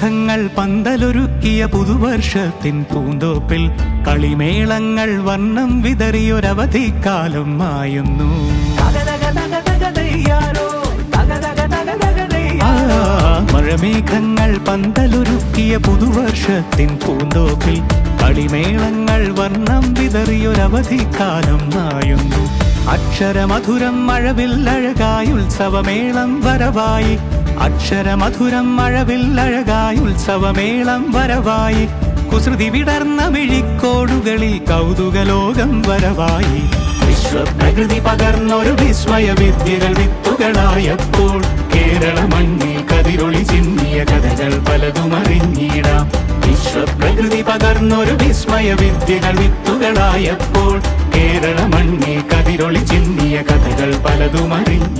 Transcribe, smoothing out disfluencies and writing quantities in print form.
മഴമേഘങ്ങൾ പന്തലൊരുക്കിയ പുതുവർഷത്തിൻ പൂന്തോപ്പിൽ കളിമേളങ്ങൾ വർണ്ണം വിതറിയൊരവധിക്കാലം മായുന്നു. മഴമേഘങ്ങൾ പന്തലൊരുക്കിയ പുതുവർഷത്തിൻ പൂന്തോപ്പിൽ കളിമേളങ്ങൾ വർണ്ണം വിതറിയൊരവധിക്കാലം മായുന്നു. അക്ഷരമധുരം മഴവില്ലഴകായി ഉത്സവമേളം വരവായി, അക്ഷരമധുരം മഴവില്ലഴകായി ഉത്സവമേളം വരവായി, കുസൃതി വിടർന്ന മിഴിക്കോടുകളിൽ കൗതുകലോകം വരവായി. വിശ്വപ്രകൃതി പകർന്നൊരു വിസ്മയ വിദ്യകൾ വിത്തുകളായപ്പോൾ കേരള മണ്ണിൽ കതിരൊളി ചിന്നിയ കഥകൾ പലതും അറിഞ്ഞിടാം. വിശ്വപ്രകൃതി പകർന്നൊരു വിസ്മയ വിദ്യകൾ വിത്തുകളായപ്പോൾ കേരള മണ്ണിൽ കതിരൊളി ചിന്നിയ കഥകൾ പലതും അറിഞ്ഞിടാം.